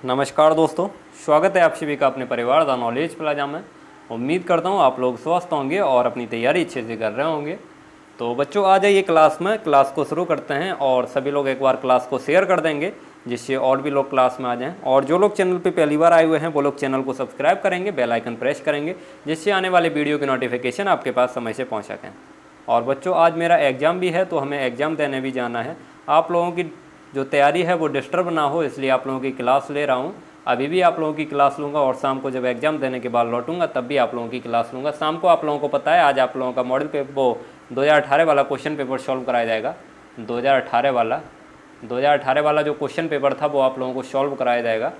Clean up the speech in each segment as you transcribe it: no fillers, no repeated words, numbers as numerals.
नमस्कार दोस्तों, स्वागत है आप सभी का अपने परिवार द नॉलेज प्लाजा में। उम्मीद करता हूँ आप लोग स्वस्थ होंगे और अपनी तैयारी अच्छे से कर रहे होंगे। तो बच्चों आ जाइए क्लास को शुरू करते हैं और सभी लोग एक बार क्लास को शेयर कर देंगे जिससे और भी लोग क्लास में आ जाएं। और जो लोग चैनल पे पहली बार आए हुए हैं वो लोग चैनल को सब्सक्राइब करेंगे, बेल आइकन प्रेस करेंगे जिससे आने वाले वीडियो की नोटिफिकेशन आपके पास समय से पहुँच सकें। और बच्चों आज मेरा एग्ज़ाम भी है तो हमें एग्ज़ाम देने भी जाना है। आप लोगों की जो तैयारी है वो डिस्टर्ब ना हो इसलिए आप लोगों की क्लास ले रहा हूँ। अभी भी आप लोगों की क्लास लूँगा और शाम को जब एग्ज़ाम देने के बाद लौटूंगा तब भी आप लोगों की क्लास लूँगा। शाम को आप लोगों को पता है आज आप लोगों का मॉडल पेपर वो 2018 वाला क्वेश्चन पेपर सॉल्व कराया जाएगा। 2018 वाला जो क्वेश्चन पेपर था वो आप लोगों को सॉल्व कराया जाएगा,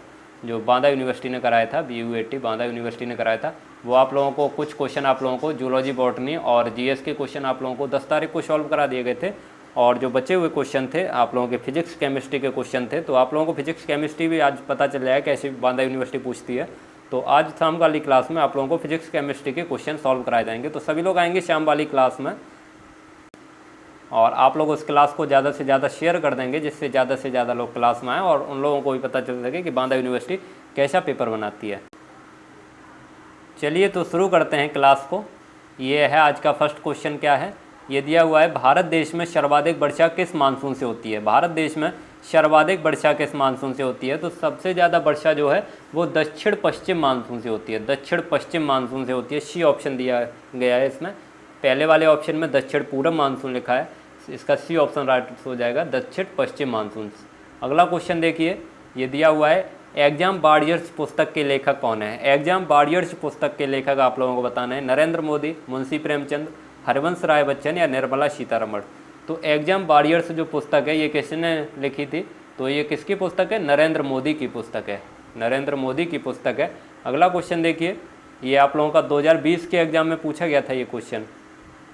जो बांदा यूनिवर्सिटी ने कराया था। BU80 बांदा यूनिवर्सिटी ने कराया था। वो आप लोगों को कुछ क्वेश्चन आप लोगों को जूलॉजी, बॉटनी और GS के क्वेश्चन आप लोगों को 10 तारीख को सॉल्व करा दिए गए थे। और जो बचे हुए क्वेश्चन थे आप लोगों के फिजिक्स केमिस्ट्री के क्वेश्चन थे, तो आप लोगों को फिजिक्स केमिस्ट्री भी आज पता चल जाएगा कैसे बांदा यूनिवर्सिटी पूछती है। तो आज शाम वाली क्लास में आप लोगों को फिजिक्स केमिस्ट्री के क्वेश्चन सॉल्व कराए जाएंगे। तो सभी लोग आएंगे शाम वाली क्लास में और आप लोग उस क्लास को ज़्यादा से ज़्यादा शेयर कर देंगे जिससे ज़्यादा से ज़्यादा लोग क्लास में आएँ और उन लोगों को भी पता चल सके कि बांदा यूनिवर्सिटी कैसा पेपर बनाती है। चलिए तो शुरू करते हैं क्लास को। ये है आज का फर्स्ट क्वेश्चन। क्या है ये दिया हुआ है, भारत देश में सर्वाधिक वर्षा किस मानसून से होती है। भारत देश में सर्वाधिक वर्षा किस मानसून से होती है। तो सबसे ज़्यादा वर्षा जो है वो दक्षिण पश्चिम मानसून से होती है। दक्षिण पश्चिम मानसून से होती है। सी ऑप्शन दिया गया है इसमें। पहले वाले ऑप्शन में दक्षिण पूर्व मानसून लिखा है, इसका सी ऑप्शन राइट हो जाएगा, दक्षिण पश्चिम मानसून। अगला क्वेश्चन देखिए, ये दिया हुआ है एग्जाम वॉरियर्स पुस्तक के लेखक कौन है। एग्जाम वॉरियर्स पुस्तक के लेखक आप लोगों को बताना है, नरेंद्र मोदी, मुंशी प्रेमचंद, हरिवंश राय बच्चन या निर्मला सीतारमण। तो एग्जाम वॉरियर्स जो पुस्तक है ये किसने लिखी थी। तो ये किसकी पुस्तक है, नरेंद्र मोदी की पुस्तक है, नरेंद्र मोदी की पुस्तक है। अगला क्वेश्चन देखिए, ये आप लोगों का 2020 के एग्जाम में पूछा गया था ये क्वेश्चन।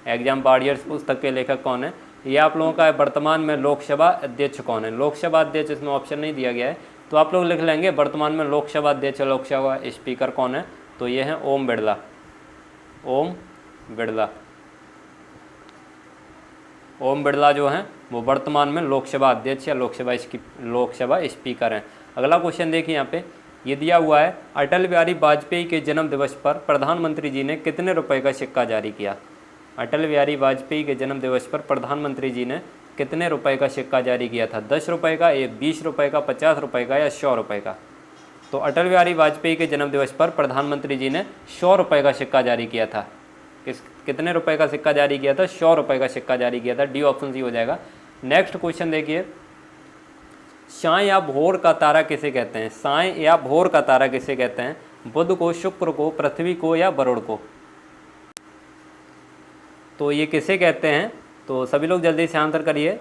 एग्जाम वॉरियर्स पुस्तक के लेखक कौन है, ये आप लोगों का है वर्तमान में लोकसभा अध्यक्ष कौन है। लोकसभा अध्यक्ष इसमें ऑप्शन नहीं दिया गया है तो आप लोग लिख लेंगे वर्तमान में लोकसभा अध्यक्ष, लोकसभा स्पीकर कौन है। तो ये है ओम बिरला, ओम बिरला। ओम बिरला जो हैं वो वर्तमान में लोकसभा अध्यक्ष या लोकसभा स्पीकर हैं। अगला क्वेश्चन देखिए यहाँ पे, ये दिया हुआ है अटल बिहारी वाजपेयी के जन्म दिवस पर प्रधानमंत्री जी ने कितने रुपए का सिक्का जारी किया। अटल बिहारी वाजपेयी के जन्म दिवस पर प्रधानमंत्री जी ने कितने रुपए का सिक्का जारी किया था। 10 रुपये का, 20 रुपये का, 50 रुपये का या 100 रुपये का। तो अटल बिहारी वाजपेयी के जन्म दिवस पर प्रधानमंत्री जी ने 100 रुपये का सिक्का जारी किया था। कितने रुपए का सिक्का जारी किया था, 100 रुपये का सिक्का जारी किया था। डी ऑप्शन सी हो जाएगा। नेक्स्ट क्वेश्चन देखिए, साय या भोर का तारा किसे कहते हैं। साय या भोर का तारा किसे कहते हैं, बुध को, शुक्र को, पृथ्वी को या वरुण को। तो ये किसे कहते हैं, तो सभी लोग जल्दी से आंसर करिए।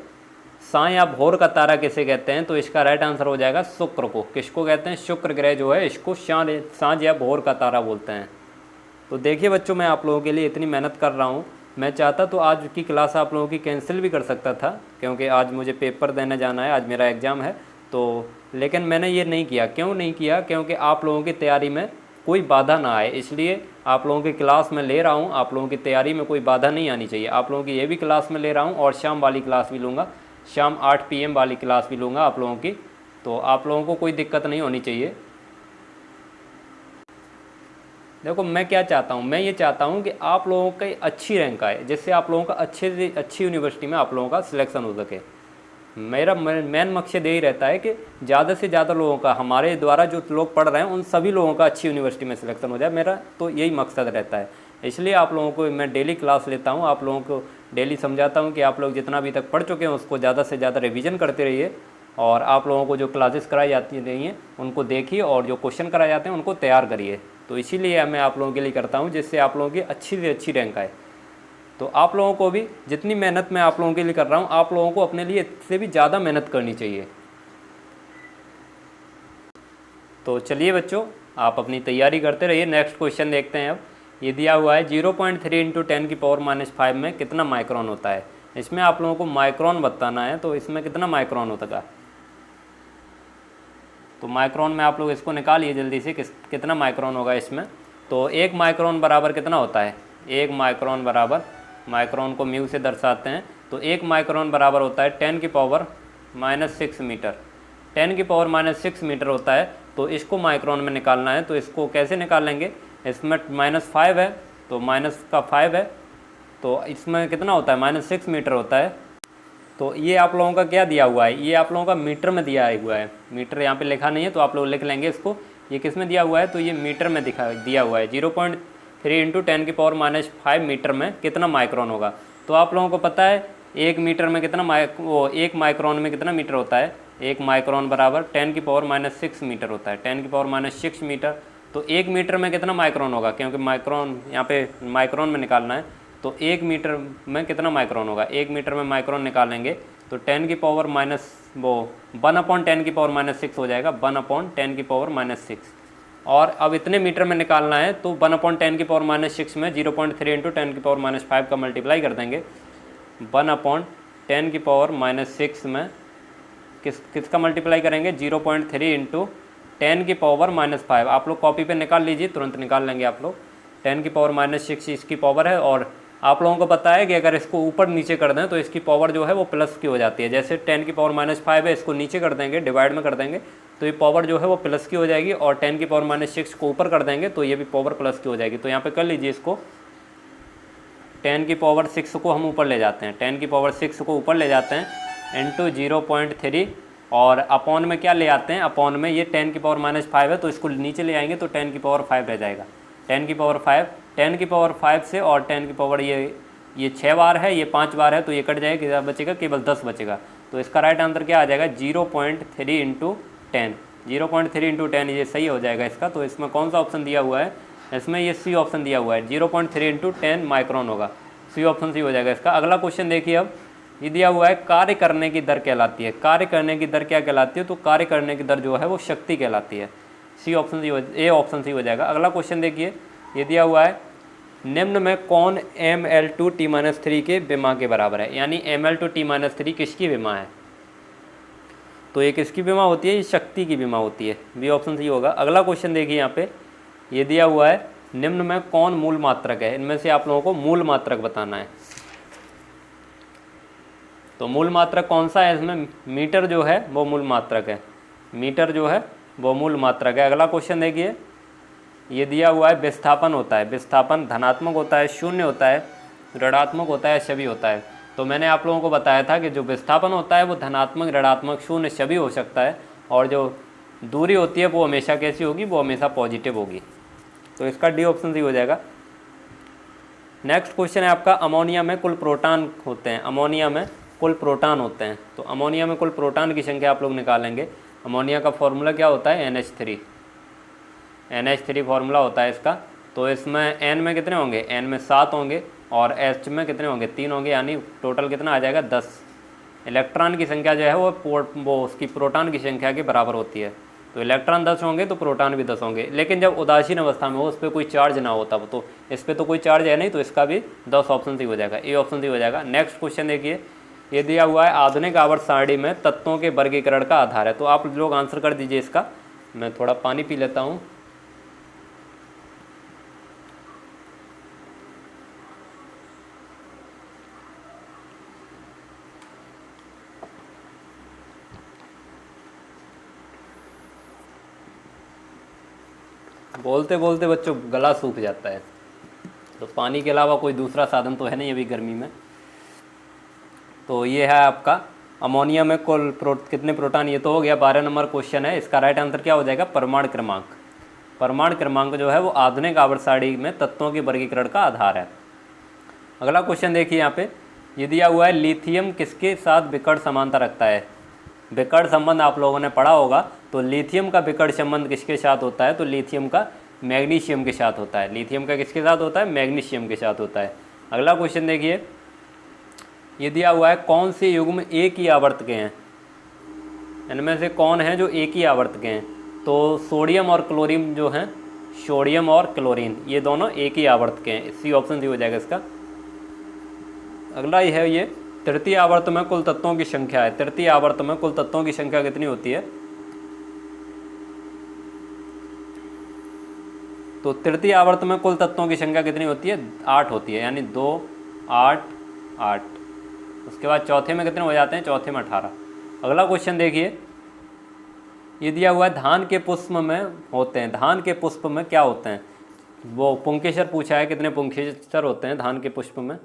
साय या भोर का तारा किसे कहते हैं, तो इसका राइट आंसर हो जाएगा शुक्र को। किसको कहते हैं, शुक्र ग्रह जो है इसको सांझ या भोर का तारा बोलते हैं। तो देखिए बच्चों, मैं आप लोगों के लिए इतनी मेहनत कर रहा हूँ, मैं चाहता तो आज की क्लास आप लोगों की कैंसिल भी कर सकता था क्योंकि आज मुझे पेपर देने जाना है, आज मेरा एग्ज़ाम है। तो लेकिन मैंने ये नहीं किया। क्यों नहीं किया, क्योंकि आप लोगों की तैयारी में कोई बाधा ना आए, इसलिए आप लोगों की क्लास में ले रहा हूँ। आप लोगों की तैयारी में कोई बाधा नहीं आनी चाहिए। आप लोगों की ये भी क्लास में ले रहा हूँ और शाम वाली क्लास भी लूँगा, शाम 8 PM वाली क्लास भी लूँगा आप लोगों की। तो आप लोगों को कोई दिक्कत नहीं होनी चाहिए। देखो मैं क्या चाहता हूँ, मैं ये चाहता हूँ कि आप लोगों की अच्छी रैंक आए जिससे आप लोगों का अच्छे से अच्छी यूनिवर्सिटी में आप लोगों का सिलेक्शन हो सके। मेरा मेन मकसद यही रहता है कि ज़्यादा से ज़्यादा लोगों का, हमारे द्वारा जो लोग पढ़ रहे हैं उन सभी लोगों का अच्छी यूनिवर्सिटी में सिलेक्शन हो जाए। मेरा तो यही मकसद रहता है। इसलिए आप लोगों को मैं डेली क्लास लेता हूँ, आप लोगों को डेली समझाता हूँ कि आप लोग जितना अभी तक पढ़ चुके हैं उसको ज़्यादा से ज़्यादा रिविज़न करते रहिए और आप लोगों को जो क्लासेस कराई जाती रही हैं उनको देखिए और जो क्वेश्चन कराए जाते हैं उनको तैयार करिए। तो इसीलिए मैं आप लोगों के लिए करता हूँ जिससे आप लोगों की अच्छी से अच्छी रैंक आए। तो आप लोगों को भी जितनी मेहनत मैं आप लोगों के लिए कर रहा हूँ, आप लोगों को अपने लिए इससे भी ज़्यादा मेहनत करनी चाहिए। तो चलिए बच्चों, आप अपनी तैयारी करते रहिए। नेक्स्ट क्वेश्चन देखते हैं। अब ये दिया हुआ है 0.3 × 10⁻⁵ में कितना माइक्रोन होता है। इसमें आप लोगों को माइक्रोन बताना है। तो इसमें कितना माइक्रोन होता है, तो माइक्रोन में आप लोग इसको निकालिए जल्दी से, कितना माइक्रोन होगा इसमें। तो 1 माइक्रोन बराबर कितना होता है, 1 माइक्रोन बराबर, माइक्रोन को म्यू से दर्शाते हैं, तो 1 माइक्रोन बराबर होता है 10⁻⁻6 मीटर। 10⁻⁻6 मीटर होता है। तो इसको माइक्रोन में निकालना है। तो इसको कैसे निकालेंगे, इसमें -5 है तो माइनस का 5 है, तो इसमें कितना होता है -6 मीटर होता है। तो ये आप लोगों का क्या दिया हुआ है, ये आप लोगों का मीटर में दिया हुआ है। मीटर यहाँ पे लिखा नहीं है तो आप लोग लिख लेंगे इसको। ये किस में दिया हुआ है, तो ये मीटर में दिया हुआ है। 0.3 × 10⁻⁵ मीटर में कितना माइक्रोन होगा। तो आप लोगों को पता है 1 मीटर में कितना 1 माइक्रोन में कितना मीटर होता है, 1 माइक्रोन बराबर 10⁻⁶ मीटर होता है, 10⁻�6 मीटर। तो 1 मीटर में कितना माइक्रोन होगा, क्योंकि माइक्रोन यहाँ पे माइक्रोन में निकालना है। तो 1 मीटर में कितना माइक्रोन होगा, 1 मीटर में माइक्रोन निकालेंगे तो 1/10⁻⁻6 हो जाएगा, 1/10⁻⁶। और अब इतने मीटर में निकालना है तो 1/10⁻⁶ में 0.3 × 10⁻⁵ का मल्टीप्लाई कर देंगे। 1/10⁻�6 में किसका मल्टीप्लाई करेंगे, 0.3 × 10⁻⁵। आप लोग कॉपी पे निकाल लीजिए, तुरंत निकाल लेंगे आप लोग। 10⁻�6 इसकी पावर है, और आप लोगों को पता है कि अगर इसको ऊपर नीचे कर दें तो इसकी पावर जो है वो प्लस की हो जाती है। जैसे 10⁻⁵ है, इसको नीचे कर देंगे, डिवाइड में कर देंगे तो ये पावर जो है वो प्लस की हो जाएगी, और 10⁻�6 को ऊपर कर देंगे तो ये भी पावर प्लस की हो जाएगी। तो यहाँ पे कर लीजिए इसको, 10⁻6 को हम ऊपर ले जाते हैं, 10⁻6 को ऊपर ले जाते हैं इंटू 0.3, और अपॉन में क्या ले आते हैं, अपॉन में ये 10⁻⁵ है तो इसको नीचे ले आएंगे तो 10⁻5 रह जाएगा। 10⁻5 से, और 10 ये 6 बार है, ये 5 बार है तो ये कट जाएगा, कितना बचेगा, केवल 10 बचेगा। तो इसका राइट आंसर क्या आ जाएगा, 0.3 × 10। 0.3 × 10 ये सही हो जाएगा इसका। तो इसमें कौन सा ऑप्शन दिया हुआ है, इसमें ये सी ऑप्शन दिया हुआ है, 0.3 × 10 माइक्रोन होगा, सी ऑप्शन सी हो जाएगा इसका। अगला क्वेश्चन देखिए, अब ये दिया हुआ है कार्य करने की दर कहलाती है। कार्य करने की दर क्या कहलाती है, तो कार्य करने की दर जो है वो शक्ति कहलाती है। सी ऑप्शन सी, ए ऑप्शन सी हो जाएगा। अगला क्वेश्चन देखिए, ये दिया हुआ है निम्न में कौन mL/T-3 के विमा के बराबर है, यानी mL/T-3 किसकी विमा है। तो ये किसकी विमा होती है, ये शक्ति की विमा होती है, बी ऑप्शन सी होगा। अगला क्वेश्चन देखिए, यहाँ पे ये दिया हुआ है निम्न में कौन मूल मात्रक है, इनमें से आप लोगों को मूल मात्रक बताना है। तो मूल मात्रक कौन सा है, इसमें मीटर जो है वो मूल मात्रक है, मीटर जो है वो मूल मात्रक है। अगला क्वेश्चन देखिए, ये दिया हुआ है विस्थापन होता है, विस्थापन धनात्मक होता है, शून्य होता है, ऋणात्मक होता है, सभी होता है। तो मैंने आप लोगों को बताया था कि जो विस्थापन होता है वो धनात्मक, ऋणात्मक, शून्य, सभी हो सकता है, और जो दूरी होती है वो हमेशा कैसी होगी, वो हमेशा पॉजिटिव होगी। तो इसका डी ऑप्शन सी हो जाएगा। नेक्स्ट क्वेश्चन है आपका, अमोनिया में कुल प्रोटॉन होते हैं, अमोनिया में कुल प्रोटॉन होते हैं। तो अमोनिया में कुल प्रोटॉन की संख्या आप लोग निकालेंगे। अमोनिया का फॉर्मूला क्या होता है, NH3 फार्मूला होता है इसका। तो इसमें N में कितने होंगे, N में 7 होंगे, और H में कितने होंगे, 3 होंगे, यानी टोटल कितना आ जाएगा, 10। इलेक्ट्रॉन की संख्या जो है वो उसकी प्रोटॉन की संख्या के बराबर होती है। तो इलेक्ट्रॉन 10 होंगे तो प्रोटॉन भी 10 होंगे, लेकिन जब उदासीन अवस्था में हो, उस पर कोई चार्ज ना हो तब। तो इस पर तो कोई चार्ज है नहीं, तो इसका भी 10 ऑप्शन सी हो जाएगा, ए ऑप्शन सी हो जाएगा। नेक्स्ट क्वेश्चन देखिए, ये दिया हुआ है आधुनिक आवर्त सारणी में तत्वों के वर्गीकरण का आधार है। तो आप लोग आंसर कर दीजिए इसका। मैं थोड़ा पानी पी लेता हूँ। बोलते बोलते बच्चों गला सूख जाता है, तो पानी के अलावा कोई दूसरा साधन तो है नहीं अभी गर्मी में। तो ये है आपका अमोनिया में कुल कितने प्रोटॉन, ये तो हो गया। 12 नंबर क्वेश्चन है, इसका राइट आंसर क्या हो जाएगा, परमाणु क्रमांक। परमाणु क्रमांक जो है वो आधुनिक आवर्त सारणी में तत्वों के वर्गीकरण का आधार है। अगला क्वेश्चन देखिए, यहाँ पे ये दिया हुआ है लिथियम किसके साथ विकर्ण समानता रखता है। विकर्ण संबंध आप लोगों ने पढ़ा होगा, तो लिथियम का विकर्ण संबंध किसके साथ होता है, तो लिथियम का मैग्नीशियम के साथ होता है। लिथियम का किसके साथ होता है, मैग्नीशियम के साथ होता है। अगला क्वेश्चन देखिए, ये दिया हुआ है कौन से युग्म एक ही आवर्त के हैं, इनमें से कौन है जो एक ही आवर्त के हैं। तो सोडियम और क्लोरीन जो हैं, सोडियम और क्लोरीन ये दोनों एक ही आवर्त के हैं, सी ऑप्शन सी हो जाएगा इसका। अगला ही है ये तृतीय आवर्त में कुल तत्वों की संख्या है। तृतीय आवर्त में कुल तत्वों की संख्या कितनी होती है, तो तृतीय आवर्त में कुल तत्वों की संख्या कितनी होती है, 8 होती है, यानी 2 8 8। उसके बाद चौथे में कितने हो जाते हैं, चौथे में 18। अगला क्वेश्चन देखिए, ये दिया हुआ है धान के पुष्प में होते हैं, धान के पुष्प में क्या होते हैं, वो पुंकेसर पूछा है, कितने पुंकेसर होते हैं धान के पुष्प में।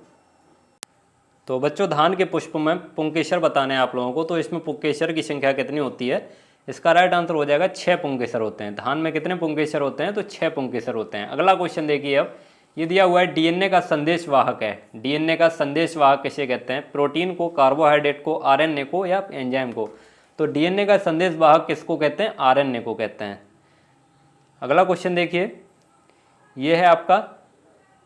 तो बच्चों धान के पुष्प में पुंकेसर बताने हैं आप लोगों को, तो इसमें पुंकेसर की संख्या कितनी होती है, इसका राइट आंसर हो जाएगा 6 पुंकेसर होते हैं। धान में कितने पुंकेसर होते हैं, तो 6 पुंकेसर होते हैं। अगला क्वेश्चन देखिए अब, ये दिया हुआ है डीएनए का संदेशवाहक है, डीएनए का संदेशवाहक किसे कहते हैं, प्रोटीन को, कार्बोहाइड्रेट को, आरएनए को या एंजाइम को। तो डीएनए का संदेशवाहक किसको कहते हैं, आरएनए को कहते हैं। अगला क्वेश्चन देखिए, ये है आपका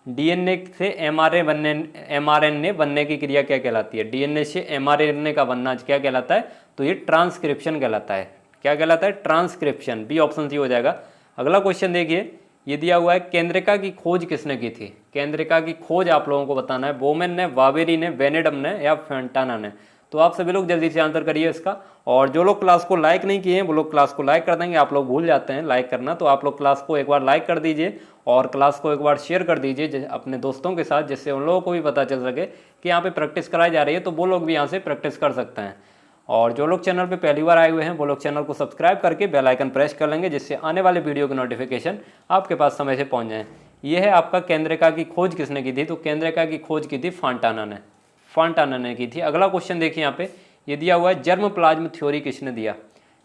डीएनए से एमआरएनए बनने की क्रिया क्या कहलाती है, डीएनए से एमआरएनए का बनना क्या कहलाता है, तो ये ट्रांसक्रिप्शन कहलाता है। क्या कहलाता है, ट्रांसक्रिप्शन। बी ऑप्शन सी हो जाएगा। अगला क्वेश्चन देखिए, ये दिया हुआ है केंद्रिका की खोज किसने की थी, केंद्रिका की खोज आप लोगों को बताना है, बोमेन ने, वावेरी ने, वेनेडम ने या फैंटाना ने। तो आप सभी लोग जल्दी से आंसर करिए इसका। और जो लोग क्लास को लाइक नहीं किए हैं वो लोग क्लास को लाइक कर देंगे, आप लोग भूल जाते हैं लाइक करना, तो आप लोग क्लास को एक बार लाइक कर दीजिए और क्लास को एक बार शेयर कर दीजिए अपने दोस्तों के साथ, जिससे उन लोगों को भी पता चल सके कि यहाँ पे प्रैक्टिस कराई जा रही है, तो वो लोग भी यहाँ से प्रैक्टिस कर सकते हैं। और जो लोग चैनल पे पहली बार आए हुए हैं वो लोग चैनल को सब्सक्राइब करके बेल आइकन प्रेस कर लेंगे, जिससे आने वाले वीडियो की नोटिफिकेशन आपके पास समय से पहुँच जाए। ये है आपका केंद्रिका की खोज किसने की थी, तो केंद्रिका की खोज की थी फॉन्टाना ने, फॉन्टाना ने की थी। अगला क्वेश्चन देखिए यहाँ पे, ये दिया हुआ है जर्म प्लाज्म थ्योरी किसने दिया,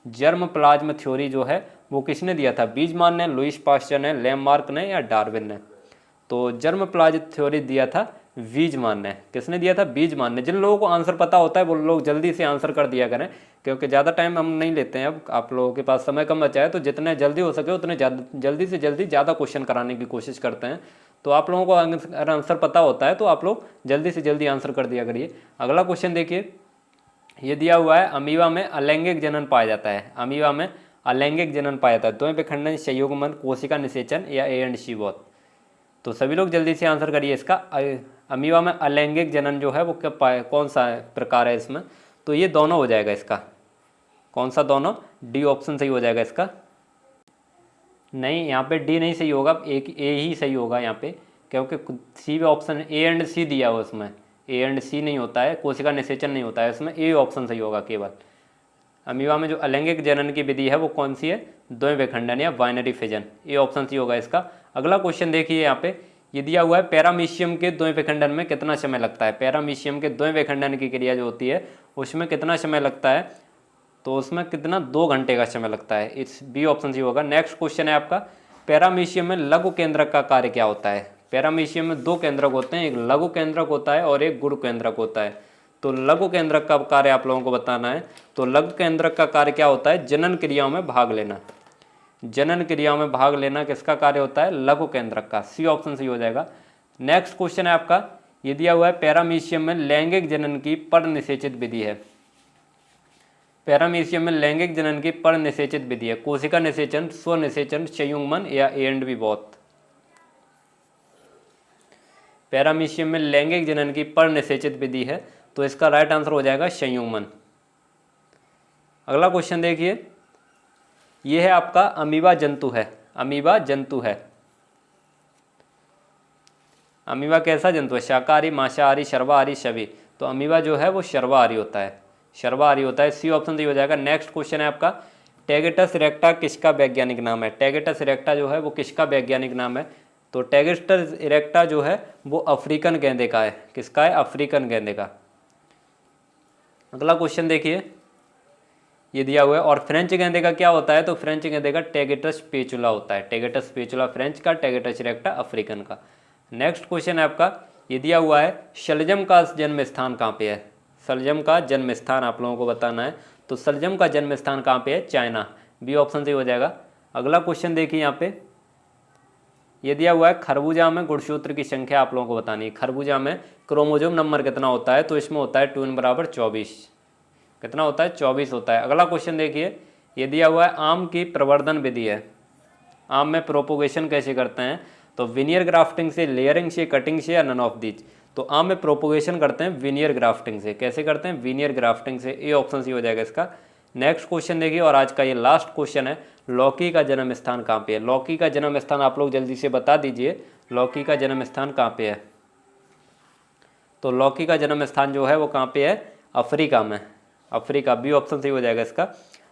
जर्म प्लाज्म थ्योरी जो है वो किसने दिया था, बीजमान ने, लुईस पास्चर ने, लैमार्क ने या डार्विन ने। तो जर्म प्लाज्म थ्योरी दिया था बीजमान ने। किसने दिया था, बीजमान ने। जिन लोगों को आंसर पता होता है वो लोग जल्दी से आंसर कर दिया करें, क्योंकि ज़्यादा टाइम हम नहीं लेते हैं, अब आप लोगों के पास समय कम बचा है, तो जितने जल्दी हो सके उतने जल्दी से जल्दी ज़्यादा क्वेश्चन कराने की कोशिश करते हैं। तो आप लोगों को अगर आंसर पता होता है तो आप लोग जल्दी से जल्दी आंसर कर दिया करिए। अगला क्वेश्चन देखिए, ये दिया हुआ है अमीबा में अलैंगिक जनन पाया जाता है, अमीबा में अलैंगिक जनन पाया जाता है, द्वय विखंडन, संयुग्मन, कोशिका निषेचन या ए एंड सी बोथ। तो सभी लोग जल्दी से आंसर करिए इसका। अमीबा में अलैंगिक जनन जो है वो कौन सा प्रकार है इसमें, तो ये दोनों हो जाएगा इसका। कौन सा दोनों, डी ऑप्शन सही हो जाएगा इसका। नहीं, यहाँ पे डी नहीं सही होगा, एक ए ही सही होगा यहाँ पे, क्योंकि सी ऑप्शन ए एंड सी दिया हुआ उसमें, ए एंड सी नहीं होता है, कोशिका निषेचन नहीं होता है इसमें, ए ऑप्शन सही होगा केवल। अमीबा में जो अलैंगिक जनन की विधि है वो कौन सी है, द्वय विखंडन या binary fission, a option C होगा इसका। अगला क्वेश्चन देखिए यहाँ पे, ये दिया हुआ है पैरामीशियम के द्वय विखंडन में कितना समय लगता है, पैरामीशियम के द्वय विखंडन की क्रिया जो होती है उसमें कितना समय लगता है, तो उसमें कितना, 2 घंटे का समय लगता है, इस बी ऑप्शन सी होगा। नेक्स्ट क्वेश्चन है आपका, पैरामीशियम में लघु केंद्रक का कार्य क्या होता है। पैरामीशियम में 2 केंद्रक होते हैं, एक लघु केंद्रक होता है और एक गुरु केंद्रक होता है। तो लघु केंद्रक का कार्य आप लोगों को बताना है। तो लघु केंद्रक का कार्य क्या होता है, जनन क्रियाओं में भाग लेना, जनन क्रियाओं में भाग लेना किसका कार्य होता है, लघु केंद्रक का, सी ऑप्शन सही हो जाएगा। नेक्स्ट क्वेश्चन है आपका, ये दिया हुआ है पैरामीशियम में लैंगिक जनन की परनिषेचित विधि है, पैरामीशियम में लैंगिक जनन की परनिषेचित विधि है, कोशिका निषेचन, स्वनिषेचन, संयुग्मन या A and B both. Paramecium में लैंगिक जनन की परनिषेचित विधि है, तो इसका राइट आंसर हो जाएगा संयुग्मन। अगला क्वेश्चन देखिए, यह है आपका अमीबा जंतु है, अमीबा जंतु है। अमीबा कैसा जंतु है, शाकाहारी, मांसाहारी, सर्वाहारी, सभी। तो अमीबा जो है वो सर्वाहारी होता है, सर्वाहारी होता है, सी ऑप्शन सही हो जाएगा। नेक्स्ट क्वेश्चन है आपका, टैगेटस इरेक्टा किसका वैज्ञानिक नाम है, टैगेटस इरेक्टा जो है वो किसका वैज्ञानिक नाम है। तो टैगेटस इरेक्टा जो है वो अफ्रीकन गेंदे का है, किसका है, अफ्रीकन गेंदे का। अगला क्वेश्चन देखिए, ये दिया हुआ है, और फ्रेंच गेंदे का क्या होता है, तो फ्रेंच गेंदे का टैगेटस पेचुला होता है, टैगेटस पेचुला फ्रेंच का, टैगेटस इरेक्टा अफ्रीकन का। नेक्स्ट क्वेश्चन है आपका, ये दिया हुआ है शलजम का जन्म स्थान कहाँ पे है, शलजम का जन्म स्थान आप लोगों को बताना है। तो शलजम का जन्म स्थान कहाँ पे है, चाइना, बी ऑप्शन सही हो जाएगा। अगला क्वेश्चन देखिए यहाँ पे, ये दिया हुआ है खरबूजा में गुणसूत्र की संख्या आप लोगों को बतानी है, खरबूजा में क्रोमोजोम नंबर कितना होता है, तो इसमें होता है 2n = 24, कितना होता है, 24 होता है। अगला क्वेश्चन देखिए, ये दिया हुआ है आम की प्रवर्धन विधि है, आम में प्रोपोगेशन कैसे करते हैं, तो विनियर ग्राफ्टिंग से, लेयरिंग से, कटिंग से या नन ऑफ दीज। तो आम में प्रोपोगेशन करते हैं विनियर ग्राफ्टिंग से, कैसे करते हैं, विनियर ग्राफ्टिंग से, ए ऑप्शन सी हो जाएगा इसका। नेक्स्ट क्वेश्चन देखिए, और आज का ये लास्ट क्वेश्चन है, लौकी का जन्म स्थान कहाँ पे है, लौकी का जन्म स्थान आप लोग जल्दी से बता दीजिए, लौकी का जन्म स्थान कहाँ पे है। तो लौकी का जन्म स्थान जो है वो कहाँ पे है, अफ्रीका में, अफ्रीका, बी ऑप्शन सही हो जाएगा इसका।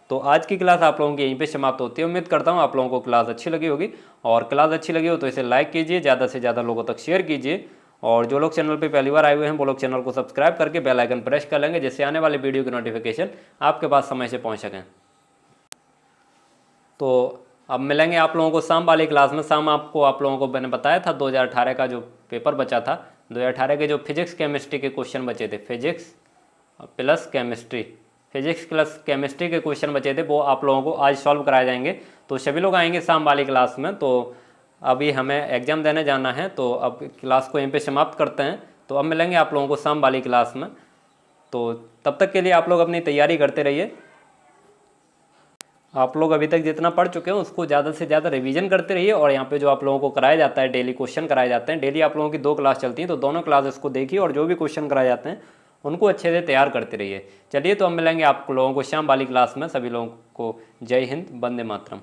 तो आज की क्लास आप लोगों की यहीं पे समाप्त होती है। उम्मीद करता हूँ आप लोगों को क्लास अच्छी लगी होगी, और क्लास अच्छी लगी हो तो इसे लाइक कीजिए, ज़्यादा से ज़्यादा लोगों तक शेयर कीजिए, और जो लोग चैनल पे पहली बार आए हुए हैं वो लोग चैनल को सब्सक्राइब करके बेल आइकन प्रेस कर लेंगे, जिससे आने वाले वीडियो की नोटिफिकेशन आपके पास समय से पहुँच सकें। तो अब मिलेंगे आप लोगों को शाम वाली क्लास में। शाम आपको आप लोगों को मैंने बताया था 2018 का जो पेपर बचा था, 2018 के जो फिजिक्स केमिस्ट्री के क्वेश्चन बचे थे, फिजिक्स प्लस केमिस्ट्री के क्वेश्चन बचे थे, वो आप लोगों को आज सॉल्व कराए जाएंगे। तो सभी लोग आएंगे शाम वाली क्लास में। तो अभी हमें एग्ज़ाम देने जाना है, तो अब क्लास को यहीं पे समाप्त करते हैं। तो अब मिलेंगे आप लोगों को शाम वाली क्लास में। तो तब तक के लिए आप लोग अपनी तैयारी करते रहिए। आप लोग अभी तक जितना पढ़ चुके हैं उसको ज़्यादा से ज़्यादा रिवीजन करते रहिए, और यहाँ पे जो आप लोगों को कराया जाता है, डेली क्वेश्चन कराए जाते हैं। डेली आप लोगों की 2 क्लास चलती हैं, तो दोनों क्लासेस को देखिए और जो भी क्वेश्चन कराए जाते हैं उनको अच्छे से तैयार करते रहिए। चलिए, तो हम मिलेंगे आप लोगों को शाम वाली क्लास में। सभी लोगों को जय हिंद, वंदे मातरम।